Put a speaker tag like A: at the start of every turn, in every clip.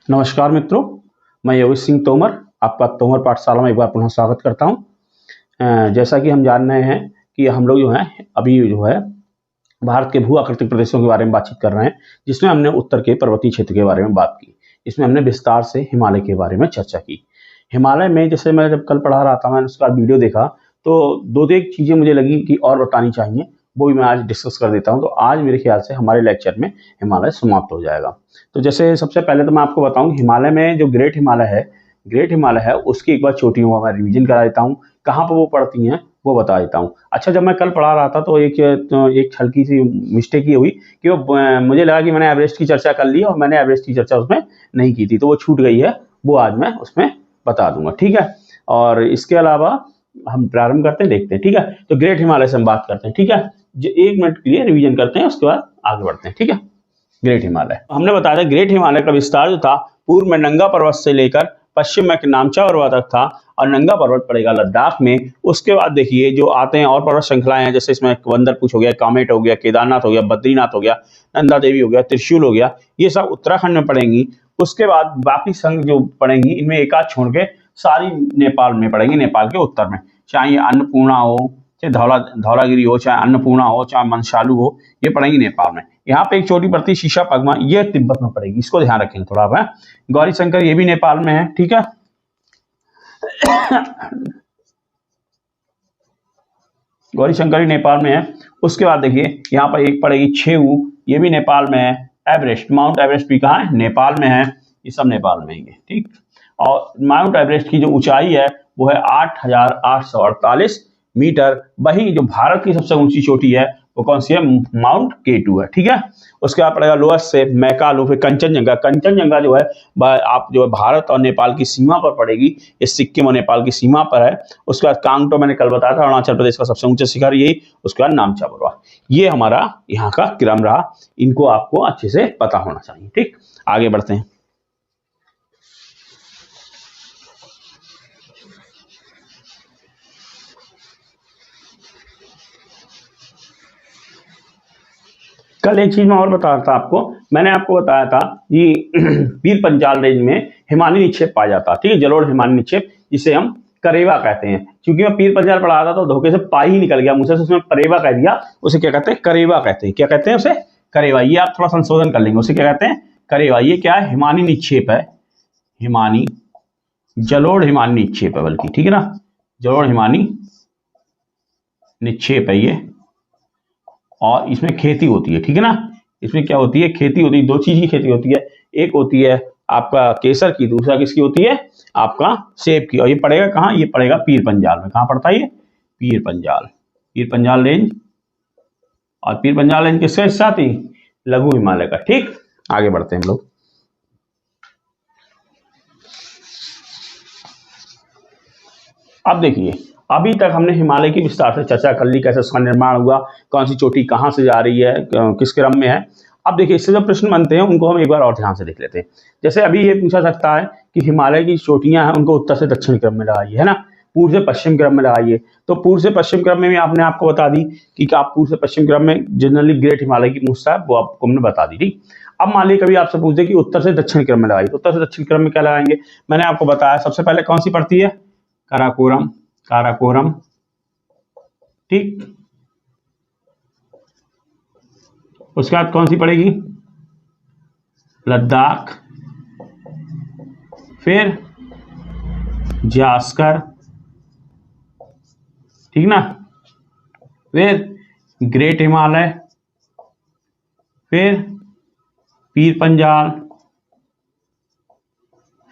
A: नमस्कार मित्रों, मैं योगेश सिंह तोमर आपका तोमर पाठशाला में एक बार पुनः स्वागत करता हूं। जैसा कि हम जान रहे हैं कि हम लोग जो है अभी जो है भारत के भू आकृतिक प्रदेशों के बारे में बातचीत कर रहे हैं, जिसमें हमने उत्तर के पर्वतीय क्षेत्र के बारे में बात की। इसमें हमने विस्तार से हिमालय के बारे में चर्चा की। हिमालय में जैसे मैं जब कल पढ़ा रहा था, मैंने उसका वीडियो देखा तो दो एक चीज़ें मुझे लगी कि और बतानी चाहिए, वो भी मैं आज डिस्कस कर देता हूँ। तो आज मेरे ख्याल से हमारे लेक्चर में हिमालय समाप्त हो जाएगा। तो जैसे सबसे पहले तो मैं आपको बताऊं, हिमालय में जो ग्रेट हिमालय है उसकी एक बार छोटी हुआ मैं रिवीजन करा देता हूँ, कहाँ पर वो पड़ती हैं वो बता देता हूँ। अच्छा, जब मैं कल पढ़ा रहा था तो एक हल्की सी मिस्टेक ये हुई कि मुझे लगा कि मैंने एवरेस्ट की चर्चा कर ली और मैंने एवरेस्ट की चर्चा उसमें नहीं की थी, तो वो छूट गई है। वो आज मैं उसमें बता दूंगा, ठीक है। और इसके अलावा हम प्रारंभ करते हैं, देखते हैं, ठीक है। तो ग्रेट हिमालय से हम बात करते हैं, ठीक है। जो 1 मिनट के लिए रिवीजन करते हैं, उसके बाद आगे बढ़ते हैं, ठीक है। ग्रेट हिमालय हमने बताया था, ग्रेट हिमालय का विस्तार जो था पूर्व में नंगा पर्वत से लेकर पश्चिम में नामचा पर्वत तक था, और नंगा पर्वत पड़ेगा लद्दाख में। उसके बाद देखिए जो आते हैं और पर्वत श्रृंखलाएं हैं, जैसे इसमें वंदरपुछ हो गया, कामेट हो गया, केदारनाथ हो गया, बद्रीनाथ हो गया, नंदा देवी हो गया, त्रिशूल हो गया, ये सब उत्तराखंड में पड़ेंगी। उसके बाद बाकी संघ जो पड़ेंगी, इनमें एक आध छोड़ के सारी नेपाल में पड़ेंगी, नेपाल के उत्तर में। चाहे ये अन्नपूर्णा हो, चाहे धौलागिरी हो, चाहे अन्नपूर्णा हो, चाहे मनसालू हो, ये पड़ेंगी नेपाल में। यहाँ पे एक छोटी पड़ती शीशा पगमा, ये तिब्बत में पड़ेगी, इसको ध्यान रखेंगे थोड़ा आप। गौरी शंकर ये भी नेपाल में है, ठीक है। गौरी शंकर नेपाल में है। उसके बाद देखिए यहाँ पर एक पड़ेगी छेऊ, ये भी नेपाल में है। एवरेस्ट, माउंट एवरेस्ट भी कहाँ है? नेपाल में है। ये सब नेपाल में ही है, ठीक। और माउंट एवरेस्ट की जो ऊंचाई है वो है 8,848 मीटर। वही जो भारत की सबसे ऊंची चोटी है वो कौन सी है? माउंट K2 है, ठीक है। उसके बाद पड़ेगा लोअर्स्ट से मैकालू, फिर कंचनजंगा। कंचनजंगा जो है आप जो है भारत और नेपाल की सीमा पर पड़ेगी, ये सिक्किम और नेपाल की सीमा पर है। उसके बाद कांगटो मैंने कल बताया था, अरुणाचल प्रदेश का सबसे ऊंचा शिखर यही। उसके बाद नामचा पर्वत। ये हमारा यहाँ का क्रम रहा, इनको आपको अच्छे से पता होना चाहिए, ठीक। आगे बढ़ते हैं। कल एक चीज मैं और बता रहा था आपको, मैंने आपको बताया था कि पीर पंजाल रेंज में हिमालय निक्षेप पाया जाता है, ठीक है। जलोढ़ हिमालय निक्षेप, जिसे हम करेवा कहते हैं। क्योंकि मैं पीर पंजाल पढ़ा था तो धोखे से पा ही निकल गया मुझसे, उसमें करेवा कह दिया। उसे क्या कहते हैं? करेवा कहते हैं। क्या कहते हैं उसे? करेवा। ये आप थोड़ा संशोधन कर लेंगे, उसे क्या कहते हैं? करेवा। ये क्या है? हिमानी निक्षेप है, हिमानी, जलोढ़ हिमानी निक्षेप है बल्कि, ठीक है ना। जलोढ़ हिमानी निक्षेप है ये, और इसमें खेती होती है, ठीक है ना। इसमें क्या होती है? खेती होती है। 2 चीज की खेती होती है, एक होती है आपका केसर की, दूसरा किसकी होती है? आपका सेब की। और ये पड़ेगा कहाँ? ये पड़ेगा पीर पंजाल में। कहाँ पड़ता है ये? पीर पंजाल, पीर पंजाल रेंज। और पीर पंजाल रेंज किसके साथ ही? लघु हिमालय का, ठीक। आगे बढ़ते हैं हम लोग। अब देखिए, अभी तक हमने हिमालय की विस्तार से चर्चा कर ली, कैसे उसका निर्माण हुआ, कौन सी चोटी कहाँ से जा रही है, किस क्रम में है। अब देखिए, इससे जो प्रश्न बनते हैं उनको हम एक बार और ध्यान से देख लेते हैं। जैसे अभी ये पूछा सकता है कि हिमालय की चोटियां हैं उनको उत्तर से दक्षिण क्रम में लगाइए, है ना, पूर्व से पश्चिम क्रम में लगाइए। तो पूर्व से पश्चिम क्रम में भी आपने आपको बता दी कि आप पूर्व से पश्चिम क्रम में जनरली ग्रेट हिमालय की पूछता है, वो आपको हमने बता दी, ठीक। अब मान लीजिए कभी आपसे पूछ दे कि उत्तर से दक्षिण क्रम में लगाइए, तो उत्तर से दक्षिण क्रम में क्या लगाएंगे? मैंने आपको बताया सबसे पहले कौन सी पड़ती है? काराकोरम, काराकोरम, ठीक। उसके बाद कौन सी पड़ेगी? लद्दाख, फिर जास्कर, ठीक ना, फिर ग्रेट हिमालय, फिर पीर पंजाल,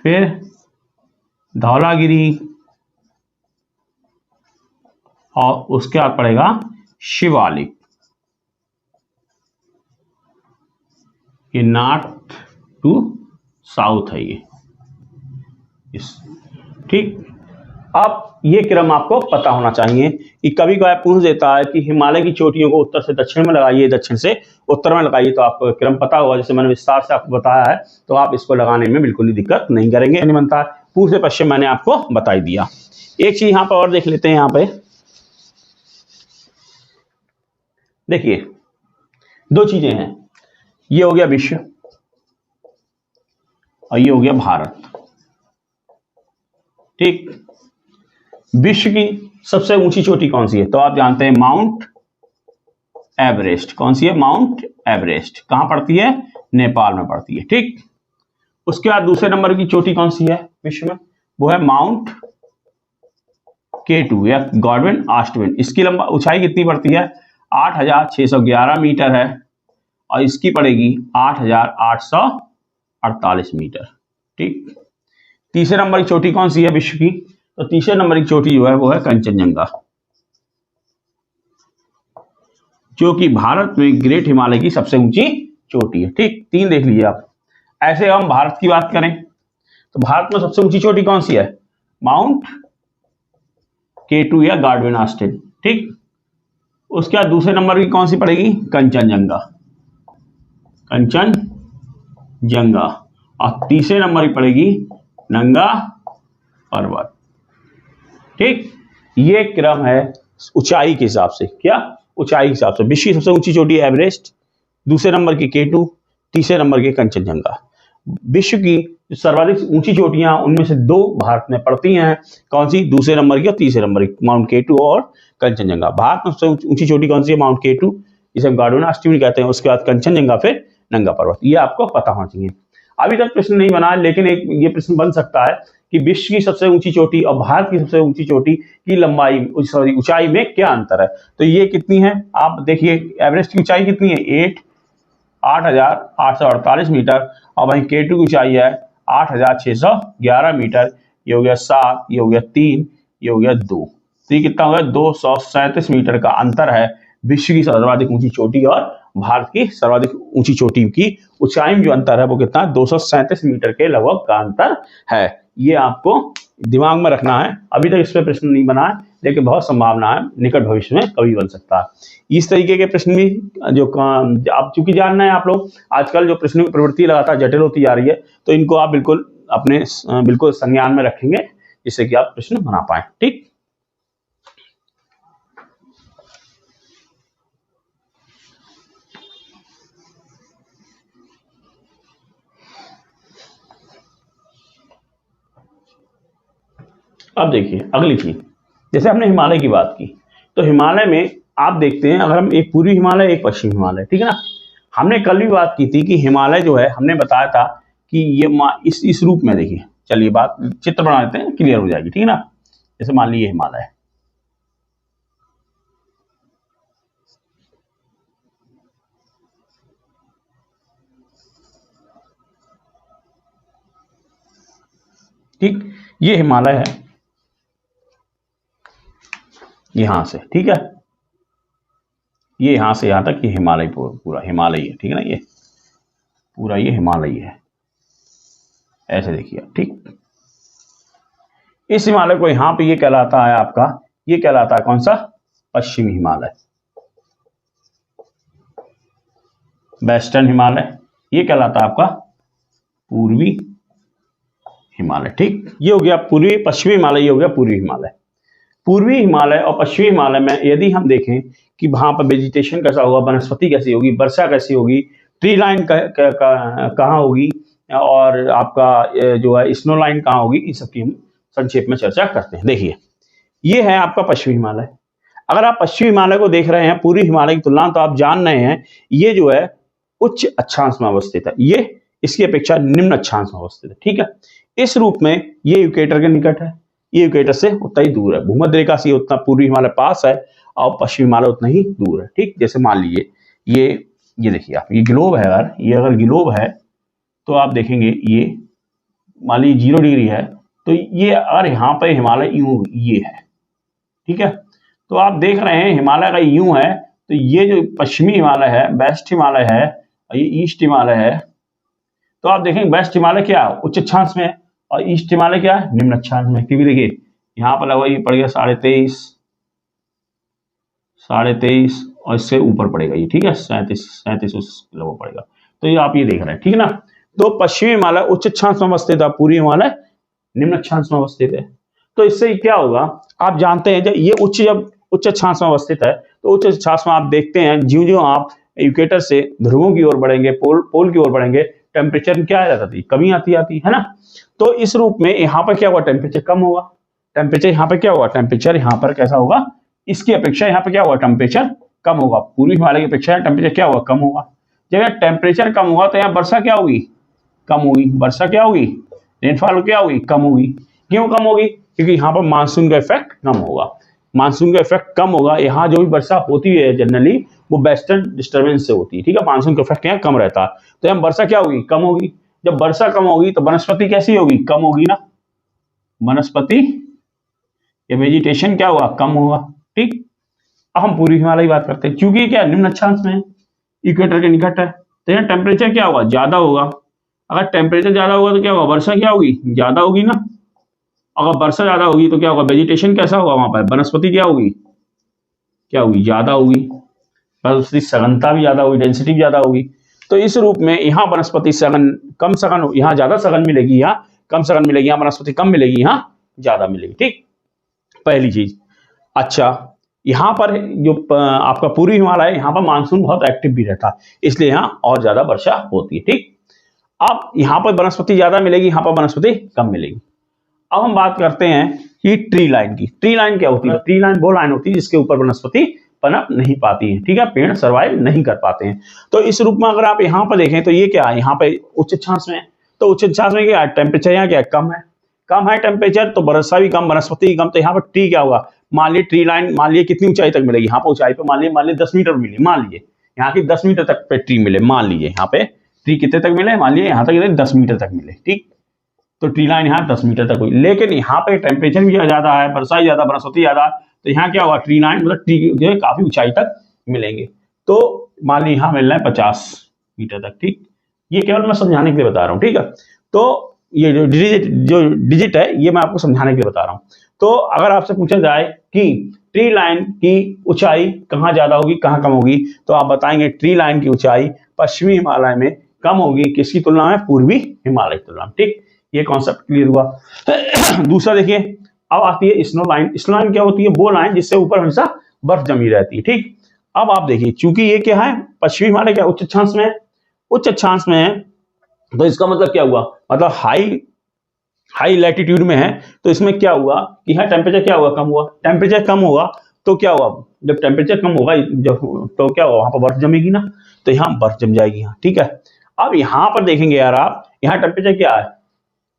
A: फिर धौलागिरी, और उसके बाद पड़ेगा शिवालिक। ये नॉर्थ टू साउथ है ये, ठीक। अब ये क्रम आपको पता होना चाहिए कि कभी कभी पूछ देता है कि हिमालय की चोटियों को उत्तर से दक्षिण में लगाइए, दक्षिण से उत्तर में लगाइए, तो आपको क्रम पता होगा। जैसे मैंने विस्तार से आपको बताया है, तो आप इसको लगाने में बिल्कुल ही दिक्कत नहीं करेंगे। नहीं बनता, पूर्व से पश्चिम मैंने आपको बता ही दिया। एक चीज यहाँ पर और देख लेते हैं। यहाँ पे देखिए 2 चीजें हैं, ये हो गया विश्व, और ये हो गया भारत। ठीक, विश्व की सबसे ऊंची चोटी कौन सी है? तो आप जानते हैं माउंट एवरेस्ट। कौन सी है? Mount Everest. कहां पड़ती है? नेपाल में पड़ती है। ठीक, उसके बाद दूसरे नंबर की चोटी कौन सी है विश्व में? वो है माउंट K2 या गॉडविन ऑस्टविन। इसकी लंबा ऊंचाई कितनी पड़ती है? 8,611 मीटर है और इसकी पड़ेगी 8,848 मीटर। ठीक, तीसरे नंबर की चोटी कौन सी है विश्व की? तो तीसरे नंबर की चोटी जो है वो है कंचनजंगा, जो कि भारत में ग्रेट हिमालय की सबसे ऊंची चोटी है। ठीक, तीन देख लीजिए आप। ऐसे हम भारत की बात करें तो भारत में सबसे ऊंची चोटी कौन सी है? माउंट K2 या गॉडविन ऑस्टिन। ठीक, उसके बाद दूसरे नंबर की कौन सी पड़ेगी? कंचनजंगा, कंचनजंगा। और तीसरे नंबर की पड़ेगी नंगा पर्वत। ठीक, ये क्रम है ऊंचाई के हिसाब से। क्या? ऊंचाई के हिसाब से विश्व की सबसे ऊंची चोटी एवरेस्ट, दूसरे नंबर की K2, तीसरे नंबर के कंचनजंगा। विश्व की सर्वाधिक ऊंची चोटियां उनमें से दो भारत में पड़ती हैं। कौन सी? दूसरे नंबर की और तीसरे नंबर की, माउंट K2 और कंचनजंगा। भारत में सबसे ऊंची चोटी कौन सी है? माउंट K2, जिसे हम गॉडविन ऑस्टिन कहते हैं। उसके बाद कंचनजंगा, फिर नंगा पर्वत। ये आपको पता होना चाहिए। अभी तक प्रश्न नहीं बना, लेकिन एक ये प्रश्न बन सकता है कि विश्व की सबसे ऊंची चोटी और भारत की सबसे ऊंची चोटी की लंबाई, सॉरी ऊंचाई में क्या अंतर है? तो ये कितनी है आप देखिए। एवरेस्ट की ऊंचाई कितनी है? 8,848 मीटर और वहीं K2 की ऊंचाई है 8,611 मीटर। ये हो गया 7, ये हो गया 3, ये हो गया 2। तो ये कितना हो गया? 237 मीटर का अंतर है विश्व की सर्वाधिक ऊंची चोटी और भारत की सर्वाधिक ऊंची चोटी की ऊंचाई में जो अंतर है वो कितना? 237 मीटर के लगभग का अंतर है। ये आपको दिमाग में रखना है। अभी तक इस पर प्रश्न नहीं बना है, लेकिन बहुत संभावना है निकट भविष्य में कभी बन सकता है। इस तरीके के प्रश्न भी जो आप चूंकि जानना है आप लोग, आजकल जो प्रश्नों की प्रवृत्ति लगातार जटिल होती जा रही है, तो इनको आप बिल्कुल अपने बिल्कुल संज्ञान में रखेंगे, जिससे कि आप प्रश्न बना पाए। ठीक, अब देखिए अगली चीज, जैसे हमने हिमालय की बात की, तो हिमालय में आप देखते हैं, अगर हम एक पूर्वी हिमालय एक पश्चिमी हिमालय, ठीक है ना। हमने कल भी बात की थी कि हिमालय जो है, हमने बताया था कि ये इस रूप में देखिए। चलिए बात चित्र बना लेते हैं, क्लियर हो जाएगी, ठीक है ना। जैसे मान लीजिए हिमालय, ठीक, ये हिमालय है यहां से, ठीक है। ये यहां से यहां तक ये हिमालय पूरा हिमालय है, ठीक है ना। ये पूरा ये हिमालय है, ऐसे देखिए, ठीक। इस हिमालय को यहां पे ये कहलाता है आपका, ये कहलाता है कौन सा? पश्चिमी हिमालय, वेस्टर्न हिमालय। ये कहलाता है आपका पूर्वी हिमालय, ठीक। ये हो गया पूर्वी पश्चिमी हिमालय, ये हो गया पूर्वी हिमालय। पूर्वी हिमालय और पश्चिमी हिमालय में यदि हम देखें कि वहां पर वेजिटेशन कैसा होगा, वनस्पति कैसी होगी, वर्षा कैसी होगी, ट्री लाइन कहाँ होगी, और आपका जो है स्नो लाइन कहाँ होगी, इन सबकी हम संक्षेप में चर्चा करते हैं। देखिए ये है आपका पश्चिमी हिमालय। अगर आप पश्चिमी हिमालय को देख रहे हैं पूर्वी हिमालय की तुलना, तो आप जान रहे हैं ये जो है उच्च अक्षांश में अवस्थित है, ये इसकी अपेक्षा निम्न अक्षांश में अवस्थित है, ठीक है। इस रूप में ये इक्वेटर के निकट है, ये इक्वेटर से उतना ही दूर है। भूमध्य रेखा से उतना पूर्वी हिमालय पास है और पश्चिमी हिमालय उतना ही दूर है, ठीक। जैसे मान लीजिए ये देखिए आप, ये ग्लोब है, अगर ग्लोब है तो आप देखेंगे ये मान लीजिए 0 डिग्री है, तो ये अगर यहाँ पर हिमालय यूं ये है, ठीक है। तो आप देख रहे हैं हिमालय का यूं है, तो ये जो पश्चिमी हिमालय है, वेस्ट हिमालय है, और ये ईस्ट हिमालय है। तो आप देखेंगे वेस्ट हिमालय क्या उच्च अक्षांश में है और ईस्ट हिमालय क्या है निम्न अक्षांश में, क्योंकि देखिए यहाँ पर लगा ये पड़ गया 23.5 और इससे ऊपर पड़ेगा ये, ठीक है, 37 उस लगभग पड़ेगा। तो ये आप ये देख रहे हैं, ठीक है ना। तो पश्चिमी हिमालय उच्च अक्षांश में अवस्थित है, पूर्वी हिमालय निम्न अक्षांश में अवस्थित है। तो इससे क्या होगा, आप जानते हैं जब उच्च अक्षांश में अवस्थित है, तो उच्च अक्षांश में आप देखते हैं ज्यों ज्यों आप इक्वेटर से ध्रुवों की ओर बढ़ेंगे, पोल की ओर बढ़ेंगे, टेम्परेचर में क्या आ जाता थी, कमी आती आती है ना। तो इस रूप में यहाँ पर क्या हुआ, टेम्परेचर कम होगा, टेम्परेचर यहाँ पर क्या हुआ, टेम्परेचर यहाँ पर कैसा होगा, इसकी अपेक्षा यहाँ पर क्या हुआ, टेम्परेचर कम होगा, पूर्वी हिमालय की अपेक्षा टेम्परेचर क्या होगा, कम होगा। जब टेम्परेचर कम होगा तो यहाँ वर्षा क्या होगी, कम होगी, वर्षा क्या होगी, रेनफॉल क्या होगी, कम होगी। क्यों कम होगी, क्योंकि यहाँ पर मानसून का इफेक्ट कम होगा, मानसून का इफेक्ट कम होगा। यहाँ जो भी वर्षा होती है जनरली वो वेस्टर्न डिस्टर्बेंस से होती है, ठीक है, मानसून का इफेक्ट यहाँ कम रहता है, तो यहाँ वर्षा क्या होगी, कम होगी। जब वर्षा कम होगी तो वनस्पति कैसी होगी, कम होगी ना, वनस्पति या वेजिटेशन क्या होगा, कम होगा, ठीक। अब हम पूर्वी हिमालय की बात करते हैं, क्योंकि क्या निम्न अक्षांश में है, इक्वेटर के निकट है, तो यहाँ टेम्परेचर क्या होगा, ज्यादा होगा। अगर टेम्परेचर ज्यादा होगा तो क्या होगा, वर्षा क्या होगी, ज्यादा होगी ना। अगर वर्षा ज्यादा होगी तो क्या होगा, वेजिटेशन कैसा होगा, वहां पर वनस्पति क्या होगी, क्या होगी, ज्यादा होगी, बस उसकी सघनता भी ज्यादा होगी, डेंसिटी भी ज्यादा होगी। तो इस रूप में यहाँ वनस्पति सघन कम सघन, यहाँ ज्यादा सघन मिलेगी, यहाँ कम सघन मिलेगी, यहाँ वनस्पति कम मिलेगी, यहाँ ज्यादा मिलेगी, ठीक, पहली चीज। अच्छा, यहाँ पर जो आपका पूर्वी हिमालय है, यहाँ पर मानसून बहुत एक्टिव भी रहता है, इसलिए यहाँ और ज्यादा वर्षा होती है, ठीक। अब यहाँ पर वनस्पति ज्यादा मिलेगी, यहाँ पर वनस्पति कम मिलेगी। अब हम बात करते हैं कि ट्री लाइन की। ट्री लाइन क्या होती है, ट्री लाइन वो लाइन होती है जिसके ऊपर वनस्पति पनप नहीं पाती है, ठीक है, पेड़ सर्वाइव नहीं कर पाते हैं। तो इस रूप में अगर आप यहाँ पर देखें तो ये क्या है, यहाँ पे उच्च अक्षांश में है, तो उच्च अक्षांश में क्या है, टेम्परेचर यहाँ क्या है, कम है, कम है टेम्परेचर, तो वर्षा भी कम, वनस्पति भी कम, तो यहाँ पर ट्री क्या होगा, मान लीजिए ट्री लाइन, मान लीजिए कितनी ऊंचाई तक मिलेगी, यहाँ पर ऊंचाई पे मान लीजिए 10 मीटर मिली, मान लीजिए यहाँ की 10 मीटर तक पे ट्री मिले, मान लीजिए यहाँ पे ट्री कितने तक मिले, मान लीजिए यहाँ तक 10 मीटर तक मिले, ठीक। तो ट्री लाइन यहाँ 10 मीटर तक हुई, लेकिन यहाँ पे टेम्परेचर भी ज्यादा है, वर्षा भी ज्यादा, वनस्पति ज्यादा, तो यहाँ क्या हुआ, ट्री लाइन मतलब ट्री जो है काफी ऊंचाई तक मिलेंगे। तो मान लीजिए यहाँ मिल रहा है 50 मीटर तक, ठीक। ये केवल मैं समझाने के लिए बता रहा हूँ, ठीक है। तो ये जो डिजिट है ये मैं आपको समझाने के लिए बता रहा हूँ। तो अगर आपसे पूछा जाए कि ट्री लाइन की ऊंचाई कहाँ ज्यादा होगी, कहाँ कम होगी, तो आप बताएंगे ट्री लाइन की ऊंचाई पश्चिमी हिमालय में कम होगी, किसकी तुलना में, पूर्वी हिमालय की तुलना में, ठीक। ये कॉन्सेप्ट क्लियर हुआ। दूसरा देखिए, अब आती है स्नो लाइन। स्नो लाइन क्या होती है, वो लाइन जिससे ऊपर हमेशा बर्फ जमी रहती है, ठीक। अब आप देखिए, चूंकि ये क्या है, पश्चिमी हिमालय क्या उच्च अक्षांश में है, उच्च अक्षांश में है, तो इसका मतलब क्या हुआ, मतलब हाई लैटिट्यूड में है, तो इसमें क्या हुआ कि यहाँ टेम्परेचर क्या हुआ, कम हुआ, टेम्परेचर कम होगा तो क्या हुआ, जब टेम्परेचर कम होगा जब तो क्या होगा, वहां पर बर्फ जमेगी ना, तो यहाँ बर्फ जम जाएगी यहाँ, ठीक है। अब यहाँ पर देखेंगे यार आप, यहाँ टेम्परेचर क्या है,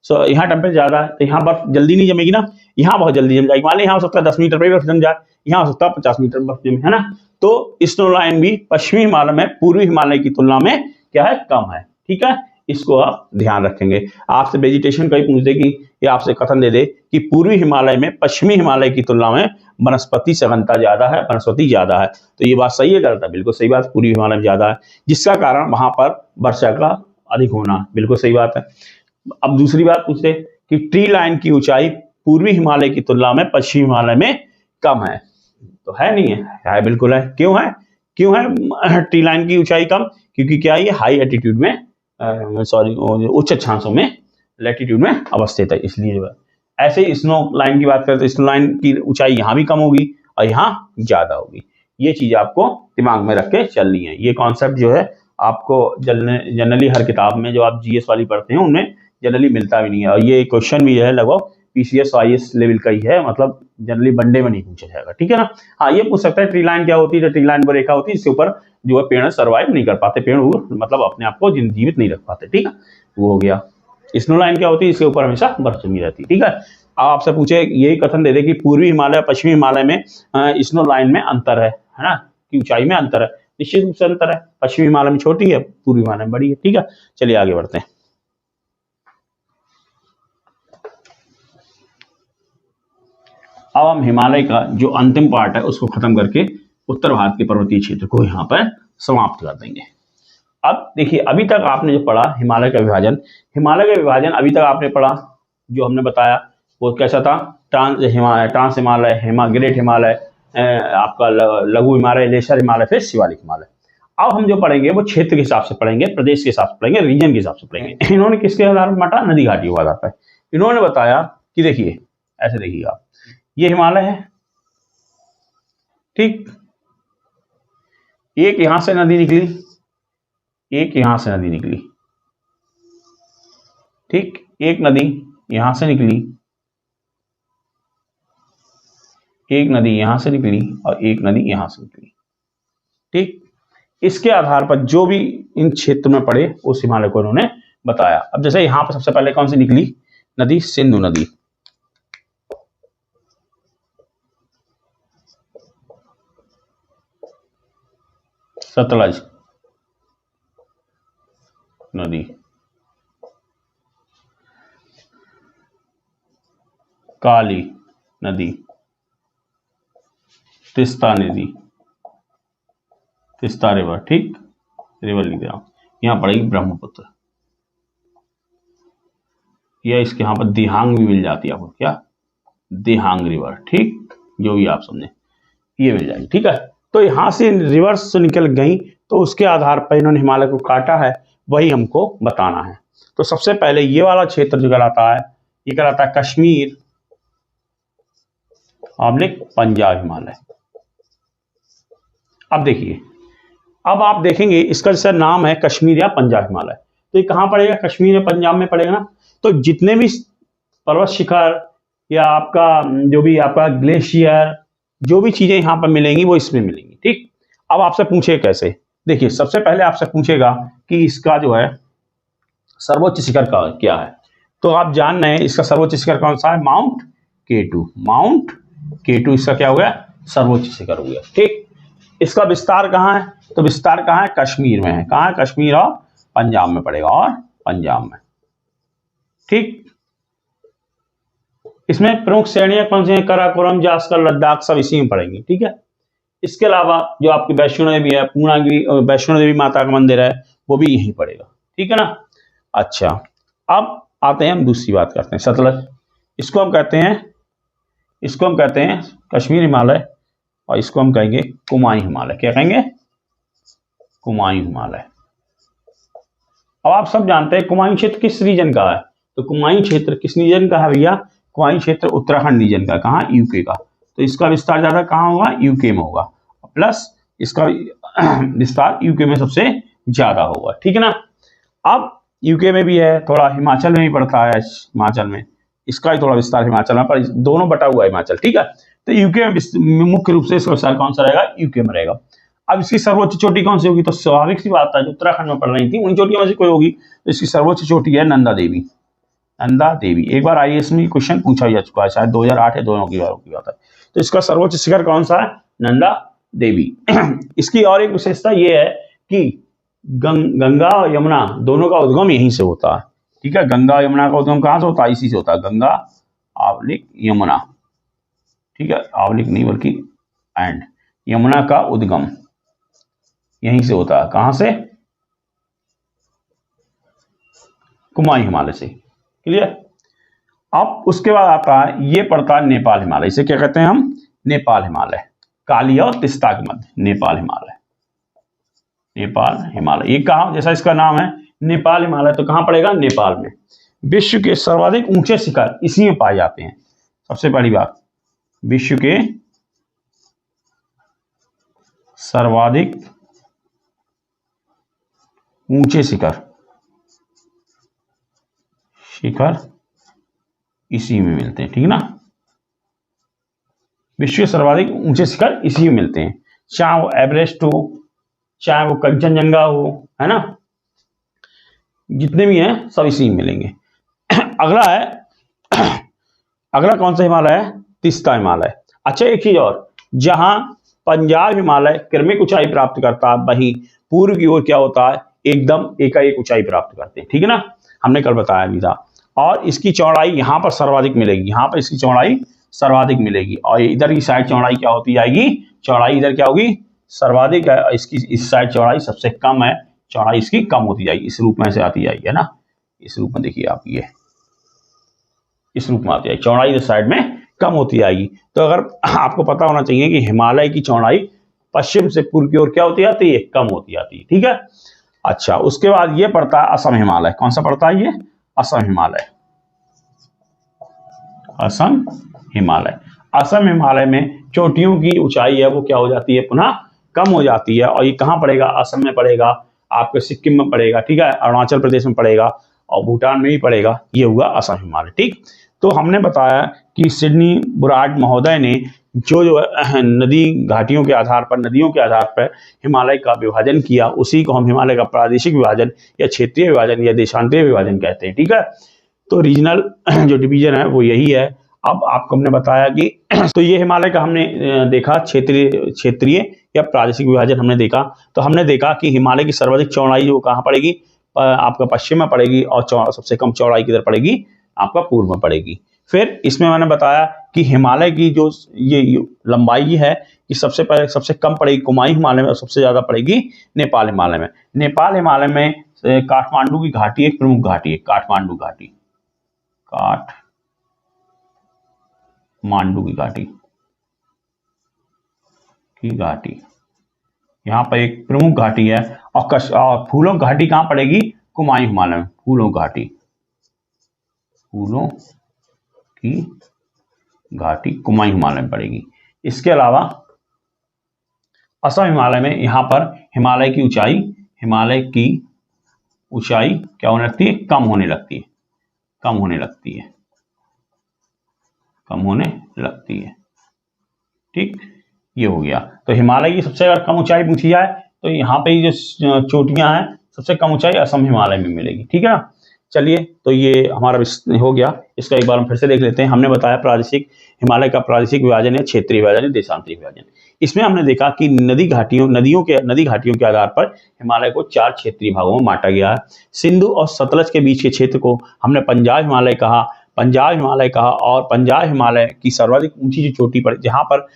A: यहाँ टेम्परेचर ज्यादा है, तो यहाँ बर्फ जल्दी नहीं जमेगी ना, यहाँ बहुत जल्दी जम जाएगी। मान लीजिए यहाँ हो सकता है 10 मीटर पर बर्फ जम जाए, यहाँ हो सकता है 50 मीटर बर्फ जमे, है ना। तो स्नो लाइन भी पश्चिमी हिमालय में पूर्वी हिमालय की तुलना में क्या है, कम है, ठीक है। इसको आप ध्यान रखेंगे। आपसे वेजिटेशन कहीं पूछ दे कि या आपसे कथन दे दे कि पूर्वी हिमालय में पश्चिमी हिमालय की तुलना में वनस्पति सघनता ज्यादा है, वनस्पति ज्यादा है, तो ये बात सही है गलत है, बिल्कुल सही बात, पूर्वी हिमालय में ज्यादा है, जिसका कारण वहां पर वर्षा का अधिक होना, बिल्कुल सही बात है। अब दूसरी बात पूछते कि ट्री लाइन की ऊंचाई पूर्वी हिमालय की तुलना में पश्चिमी हिमालय में कम है, तो है नहीं है, बिल्कुल है। क्यों है, क्यों है ट्री लाइन की ऊंचाई कम, क्योंकि क्या ये हाई एल्टीट्यूड में सॉरी उच्च अक्षांशों में लैटिट्यूड में अवस्थित है, इसलिए जो है। ऐसे ही स्नो लाइन की बात करें तो स्नो लाइन की ऊंचाई यहाँ भी कम होगी और यहाँ ज्यादा होगी। ये चीज आपको दिमाग में रख के चलनी है। ये कॉन्सेप्ट जो है आपको जनरली हर किताब में जो आप जीएस वाली पढ़ते हैं उनमें जनरली मिलता भी नहीं है, और ये क्वेश्चन भी है लगभग पीसीएस आईएएस लेवल का ही है, मतलब जनरली वनडे में नहीं पूछा जाएगा, ठीक है ना। हाँ, ये पूछ सकता है ट्री लाइन क्या होती है, ट्री लाइन पर रेखा होती है इसके ऊपर जो है पेड़ सर्वाइव नहीं कर पाते, पेड़ मतलब अपने आप को जीवित नहीं रख पाते, ठीक है, वो हो गया। स्नो लाइन क्या होती है, इसके ऊपर हमेशा बर्फ जमी रहती है, ठीक है। आपसे पूछे यही कथन दे दे कि पूर्वी हिमालय पश्चिमी हिमालय में स्नो लाइन में अंतर है ना, कि ऊंचाई में अंतर है, निश्चित रूप से अंतर है, पश्चिमी हिमालय में छोटी है, पूर्वी हिमालय में बड़ी है, ठीक है। चलिए आगे बढ़ते हैं। अब हम हिमालय का जो अंतिम पार्ट है उसको खत्म करके उत्तर भारत के पर्वतीय क्षेत्र को यहाँ पर समाप्त कर देंगे। अब देखिए, अभी तक आपने जो पढ़ा हिमालय का विभाजन, हिमालय का विभाजन अभी तक आपने पढ़ा, जो हमने बताया वो कैसा था, ट्रांस हिमालय, ग्रेट हिमालय, आपका लघु हिमालय, लेसर हिमालय, फिर शिवालिक हिमालय। अब हम जो पढ़ेंगे वो क्षेत्र के हिसाब से पढ़ेंगे, प्रदेश के हिसाब से पढ़ेंगे, रीजन के हिसाब से पढ़ेंगे। इन्होंने किसके आधार पर बांटा, नदी घाटियों के आधार पर। इन्होंने बताया कि देखिए ऐसे देखिए आप, ये हिमालय है, ठीक, एक यहां से नदी निकली, एक यहां से नदी निकली, ठीक, एक नदी यहां से निकली, एक नदी यहां से निकली और एक नदी यहां से निकली। ठीक, इसके आधार पर जो भी इन क्षेत्र में पड़े उस हिमालय को इन्होंने बताया। अब जैसे यहां पर सबसे पहले कौन सी निकली नदी, सिंधु नदी। सतलज नदी, काली नदी, तिस्ता नदी, तिस्ता रिवर। ठीक, रिवर लिख दिया। यहां पड़ेगी ब्रह्मपुत्र, या इसके यहां पर दिहांग भी मिल जाती है आपको, क्या दिहांग रिवर। ठीक, जो भी आप समझे ये मिल जाएगी। ठीक है, तो यहां से रिवर्स निकल गई, तो उसके आधार पर इन्होंने हिमालय को काटा है, वही हमको बताना है। तो सबसे पहले ये वाला क्षेत्र जो कहलाता है, ये कहलाता है कश्मीर ऑब्लिक पंजाब हिमालय। अब देखिए, अब आप देखेंगे इसका जैसा नाम है कश्मीर या पंजाब हिमालय, तो ये कहां पड़ेगा, कश्मीर या पंजाब में पड़ेगा ना। तो जितने भी पर्वत शिखर या आपका जो भी आपका ग्लेशियर, जो भी चीजें यहां पर मिलेंगी वो इसमें मिलेंगी। ठीक, अब आपसे पूछे कैसे, देखिए सबसे पहले आपसे पूछेगा कि इसका जो है सर्वोच्च शिखर का क्या है, तो आप जान रहे हैं इसका सर्वोच्च शिखर कौन सा है, माउंट K2। माउंट K2 इसका क्या हो गया, सर्वोच्च शिखर हो गया। ठीक, इसका विस्तार कहाँ है, तो विस्तार कहाँ है, कश्मीर में है। कहाँ है, कश्मीर और पंजाब में पड़ेगा, और पंजाब में। ठीक, इसमें प्रमुख श्रेणियां कौन सी हैं, काराकोरम, जास्कर, लद्दाख, सब इसी में पड़ेंगी। ठीक है, इसके अलावा जो आपकी वैष्णो देवी है, पूर्णागिरी वैष्णो देवी माता का मंदिर है, वो भी यहीं पड़ेगा। ठीक है ना। अच्छा, अब आते हैं हम दूसरी बात करते हैं, सतलज। इसको हम कहते हैं कश्मीर हिमालय, और इसको हम कहेंगे कुमायूं हिमालय। क्या कहेंगे, कुमायूं हिमालय। अब आप सब जानते हैं कुमायूं क्षेत्र किस रीजन का है, तो कुमायूं क्षेत्र किस रीजन का है भैया, कुमायूं क्षेत्र उत्तराखंड रीजन का। कहाँ, यूके का। तो इसका विस्तार ज्यादा कहाँ होगा, यूके में होगा, प्लस इसका विस्तार यूके में सबसे ज्यादा होगा। ठीक है ना। अब यूके में भी है, थोड़ा हिमाचल में भी पड़ता है, हिमाचल में इसका भी थोड़ा विस्तार हिमाचल में, पर दोनों बटा हुआ है हिमाचल। ठीक है, तो यूके में मुख्य रूप से इसका विस्तार कौन सा रहेगा, यूके में रहेगा। अब इसकी सर्वोच्च चोटी कौन सी होगी, तो स्वाभाविक सी बात है जो उत्तराखंड में पड़ रही थी उन चोटियों में से कोई होगी, तो इसकी सर्वोच्च चोटी है नंदा देवी। नंदा देवी एक बार आईएएस में क्वेश्चन पूछा जा चुका है, शायद 2008 या दोनों की बात है। तो इसका सर्वोच्च शिखर कौन सा है, नंदा देवी। इसकी और एक विशेषता ये है कि गंगा और यमुना दोनों का उद्गम यहीं से होता है। ठीक है, गंगा और यमुना का उद्गम कहां से होता है, इसी से होता है, गंगा ऑब्लिक यमुना। ठीक है, ऑब्लिक नहीं बल्कि एंड, यमुना का उद्गम यहीं से होता है। कहां से, कुमायूं हिमालय से। क्लियर। अब उसके बाद आता है, ये पड़ता है नेपाल हिमालय। इसे क्या कहते हैं हम, नेपाल हिमालय, काली और तिस्ता के मध्य, नेपाल हिमालय। नेपाल हिमालय ये कहा, जैसा इसका नाम है नेपाल हिमालय, तो कहां पड़ेगा, नेपाल में। विश्व के सर्वाधिक ऊंचे शिखर इसी में पाए जाते हैं। सबसे बड़ी बात, विश्व के सर्वाधिक ऊंचे शिखर इसी में मिलते हैं। ठीक है ना, विश्व के सर्वाधिक ऊंचे शिखर इसी में मिलते हैं, चाहे वो एवरेस्ट हो, चाहे वो कंचनजंगा हो, है ना, जितने भी हैं सब इसी में मिलेंगे। अगला है, अगला कौन सा हिमालय है, तिस्ता हिमालय। अच्छा, एक चीज और, जहां पंजाब हिमालय क्रमिक ऊंचाई प्राप्त करता है, वहीं पूर्व की ओर क्या होता है, एकदम एकाएक ऊंचाई प्राप्त करते हैं। ठीक है ना, हमने कल बताया भी था। और इसकी चौड़ाई यहाँ पर सर्वाधिक मिलेगी, यहाँ पर इसकी चौड़ाई सर्वाधिक मिलेगी, और इधर की साइड चौड़ाई क्या होती जाएगी, चौड़ाई इधर क्या होगी, सर्वाधिक है, इसकी इस साइड चौड़ाई सबसे कम है, चौड़ाई इसकी कम होती जाएगी, इस रूप में से आती जाएगी, है ना, इस रूप में देखिए आप, ये इस रूप में आती है, चौड़ाई इस साइड में कम होती जाएगी। तो अगर आपको पता होना चाहिए कि हिमालय की चौड़ाई पश्चिम से पूर्व की ओर क्या होती जाती है, कम होती जाती है। ठीक है। अच्छा, उसके बाद ये पड़ता है असम हिमालय। कौन सा पड़ता है ये, असम हिमालय। असम हिमालय, असम हिमालय में चोटियों की ऊंचाई है वो क्या हो जाती है, पुनः कम हो जाती है। और ये कहाँ पड़ेगा, असम में पड़ेगा, आपके सिक्किम में पड़ेगा, ठीक है, अरुणाचल प्रदेश में पड़ेगा, और भूटान में भी पड़ेगा, ये हुआ असम हिमालय। ठीक, तो हमने बताया कि सिडनी बुराड महोदय ने जो नदी घाटियों के आधार पर, नदियों के आधार पर हिमालय का विभाजन किया, उसी को हम हिमालय का प्रादेशिक विभाजन या क्षेत्रीय विभाजन या देशांतरीय विभाजन कहते हैं। ठीक है, तो रीजनल जो डिवीजन है वो यही है। अब आपको हमने बताया कि तो ये हिमालय का हमने देखा क्षेत्रीय या प्रादेशिक विभाजन हमने देखा। तो हमने देखा कि हिमालय की सर्वाधिक चौड़ाई जो कहाँ पड़ेगी, आपका पश्चिम में पड़ेगी, और सबसे कम चौड़ाई किधर पड़ेगी, आपका पूर्व में पड़ेगी। फिर इसमें मैंने बताया कि हिमालय की जो ये लंबाई है कि सबसे कम पड़ेगी कुमायूं हिमालय में, और सबसे ज्यादा पड़ेगी नेपाल हिमालय में। नेपाल हिमालय में काठमांडू की घाटी एक प्रमुख घाटी है, काठमांडू घाटी, काठमांडू की घाटी यहाँ पर एक प्रमुख घाटी है। और फूलों घाटी कहाँ पड़ेगी, कुमायूं हिमालय में। फूलों की घाटी कुमायूं हिमालय में पड़ेगी। इसके अलावा असम हिमालय में, यहाँ पर हिमालय की ऊंचाई क्या होने लगती है, कम होने लगती है। ठीक, ये हो गया। तो हिमालय की सबसे अगर कम ऊंचाई पूछी जाए तो यहाँ पे जो चोटियां हैं, सबसे कम ऊंचाई असम हिमालय में मिलेगी। ठीक है ना, चलिए, तो ये हमारा हो गया। इसका एक बार हम फिर से देख लेते हैं। हमने बताया हिमालय का प्रादेशिक विभाजन है, क्षेत्रीय विभाजन है, देशांतरीय विभाजन। इसमें हमने देखा कि नदी घाटियों के आधार पर हिमालय को 4 क्षेत्रीय भागों में बांटा गया है। सिंधु और सतलज के बीच के क्षेत्र को हमने पंजाब हिमालय कहा, और पंजाब हिमालय की सर्वाधिक ऊंची जो चोटी पर, जहां पर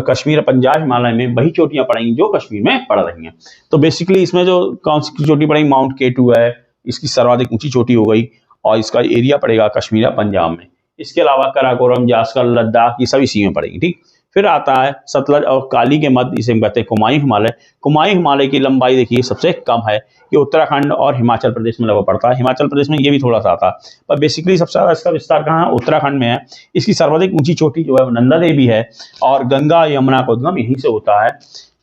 A: कश्मीर पंजाब हिमालय में वही चोटियां पड़ेंगी जो कश्मीर में पड़ रही हैं। तो बेसिकली इसमें जो कौन सी चोटी पड़ेगी, माउंट K2 है, इसकी सर्वाधिक ऊंची चोटी हो गई, और इसका एरिया पड़ेगा कश्मीर या पंजाब में। इसके अलावा कराकोरम, जास्कर, लद्दाख, ये सब इसी में पड़ेगी। ठीक, फिर आता है सतलज और काली के मध्य, इसे कहते हैं कुमायूं हिमालय। कुमायूं हिमालय की लंबाई देखिए सबसे कम है, ये उत्तराखंड और हिमाचल प्रदेश में लगभग पड़ता है। हिमाचल प्रदेश में ये भी थोड़ा सा आता है, पर बेसिकली सबसे ज्यादा इसका विस्तार कहाँ है, उत्तराखंड में है। इसकी सर्वाधिक ऊंची चोटी जो है नंदा देवी है, और गंगा यमुना का उद्गम यहीं से होता है।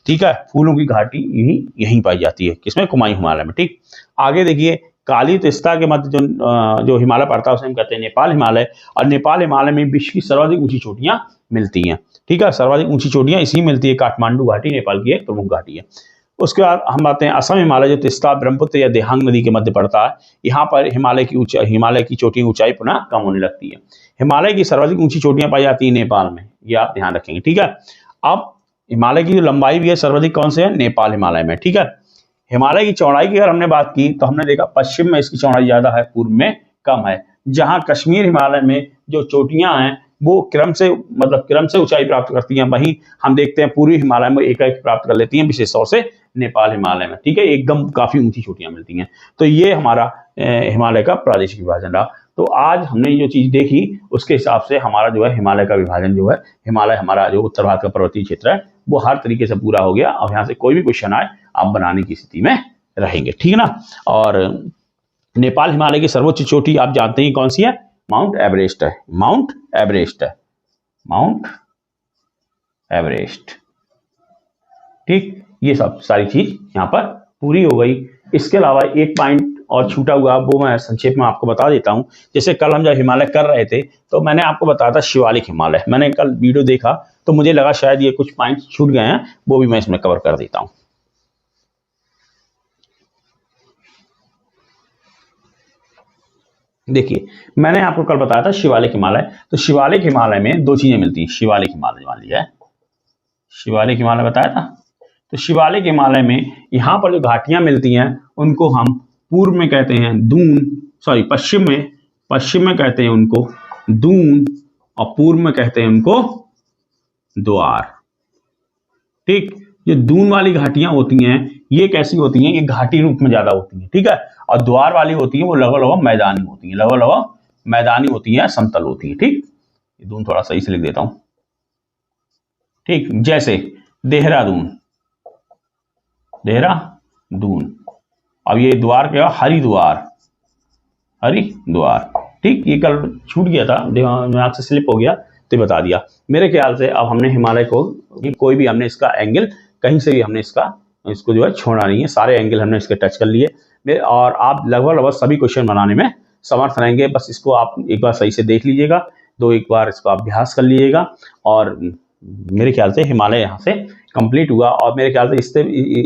A: ठीक है, फूलों की घाटी यहीं पाई जाती है, किसमें, कुमायूं हिमालय में। ठीक, आगे देखिए, काली तिस्ता के मध्य जो हिमालय पड़ता है उसे हम कहते हैं नेपाल हिमालय, और नेपाल हिमालय में विश्व की सर्वाधिक ऊंची चोटियां मिलती हैं। ठीक है, सर्वाधिक ऊंची चोटियां इसी मिलती है, काठमांडू घाटी नेपाल की एक प्रमुख घाटी है। उसके बाद हम आते हैं असम हिमालय, जो तिस्ता, ब्रह्मपुत्र या देहांग नदी के मध्य पड़ता है। यहाँ पर हिमालय की चोटी ऊंचाई पुनः कम होने लगती है। हिमालय की सर्वाधिक ऊंची चोटियां पाई जाती है नेपाल में, ये आप ध्यान रखेंगे। ठीक है, अब हिमालय की जो लंबाई भी है सर्वाधिक कौन से है, नेपाल हिमालय में। ठीक है, हिमालय की चौड़ाई की अगर हमने बात की तो हमने देखा पश्चिम में इसकी चौड़ाई ज्यादा है, पूर्व में कम है। जहां कश्मीर हिमालय में जो चोटियां हैं वो क्रम से ऊंचाई प्राप्त करती हैं, वहीं हम देखते हैं पूर्वी हिमालय में एकाएक प्राप्त कर लेती हैं, विशेष तौर से नेपाल हिमालय में। ठीक है, एकदम काफी ऊंची चोटियां मिलती हैं। तो ये हमारा हिमालय का प्रादेशिक विभाजन रहा। तो आज हमने जो चीज देखी उसके हिसाब से हमारा जो है हिमालय का विभाजन जो है, हिमालय हमारा जो उत्तर भारत का पर्वतीय क्षेत्र है वो हर तरीके से पूरा हो गया। अब यहाँ से कोई भी क्वेश्चन आए आप बनाने की स्थिति में रहेंगे। ठीक है ना, और नेपाल हिमालय की सर्वोच्च चोटी आप जानते ही कौन सी है, माउंट एवरेस्ट। ठीक, ये सब सारी चीज यहाँ पर पूरी हो गई। इसके अलावा एक पॉइंट और छूटा हुआ, वो मैं संक्षेप में आपको बता देता हूं। जैसे कल हम जब हिमालय कर रहे थे तो मैंने आपको बताया था शिवालिक हिमालय। मैंने कल वीडियो देखा तो मुझे लगा शायद ये कुछ पॉइंट्स छूट गए हैं, वो भी मैं इसमें कवर कर देता हूं। देखिए, मैंने आपको कल बताया था शिवालिक हिमालय। तो शिवालिक हिमालय में 2 चीजें मिलती हैं। शिवालिक हिमालय मान लिया है, शिवालिक हिमालय बताया था। तो शिवालिक हिमालय में यहाँ पर जो घाटियां मिलती हैं उनको हम पूर्व में कहते हैं पश्चिम में कहते हैं उनको दून, और पूर्व में कहते हैं उनको द्वार। ठीक, जो दून वाली घाटियां होती हैं ये कैसी होती हैं, ये घाटी रूप में ज्यादा होती हैं। ठीक है, और द्वार वाली होती है वो लगभग मैदानी होती है, समतल होती है। ठीक, ये दून थोड़ा सही से लिख देता हूं। ठीक, जैसे देहरादून, अब ये द्वार क्या, हरिद्वार। ठीक, ये कल छूट गया था, दिमाग से स्लिप हो गया तो बता दिया। मेरे ख्याल से अब हमने हिमालय को कोई भी हमने इसका एंगल कहीं से भी हमने इसको जो है छोड़ा नहीं है, सारे एंगल हमने इसके टच कर लिए। और आप लगभग सभी क्वेश्चन बनाने में समर्थ रहेंगे। बस इसको आप एक बार सही से देख लीजिएगा, एक बार इसको अभ्यास कर लीजिएगा, और मेरे ख्याल से हिमालय यहाँ से कंप्लीट हुआ। और मेरे ख्याल से इससे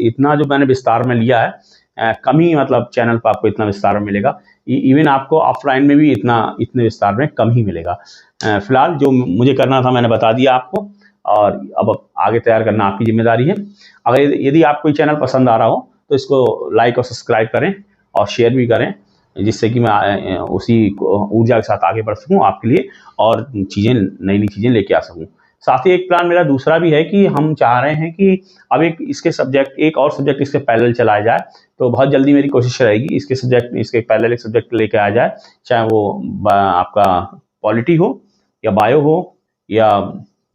A: इतना जो मैंने विस्तार में लिया है, कम ही मतलब चैनल पर आपको इतना विस्तार में मिलेगा। इवन आपको ऑफलाइन में भी इतने विस्तार में कम ही मिलेगा। फिलहाल जो मुझे करना था मैंने बता दिया आपको, और अब आगे तैयार करना आपकी जिम्मेदारी है। अगर यदि आपको ये चैनल पसंद आ रहा हो तो इसको लाइक और सब्सक्राइब करें और शेयर भी करें, जिससे कि मैं उसी ऊर्जा के साथ आगे बढ़ सकूं आपके लिए, और नई नई चीज़ें लेके आ सकूं। साथ ही एक प्लान मेरा दूसरा भी है कि हम चाह रहे हैं कि अब एक और सब्जेक्ट इसके पैरेलल चलाया जाए। तो बहुत जल्दी मेरी कोशिश रहेगी इसके पैरेलल एक सब्जेक्ट लेके आया जाए, चाहे वो आपका पॉलिटी हो या बायो हो या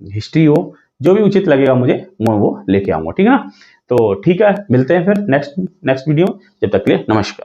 A: हिस्ट्री हो, जो भी उचित लगेगा मुझे मैं वो लेके आऊँगा। ठीक है ना? तो ठीक है, मिलते हैं फिर नेक्स्ट वीडियो। जब तक के लिए नमस्कार।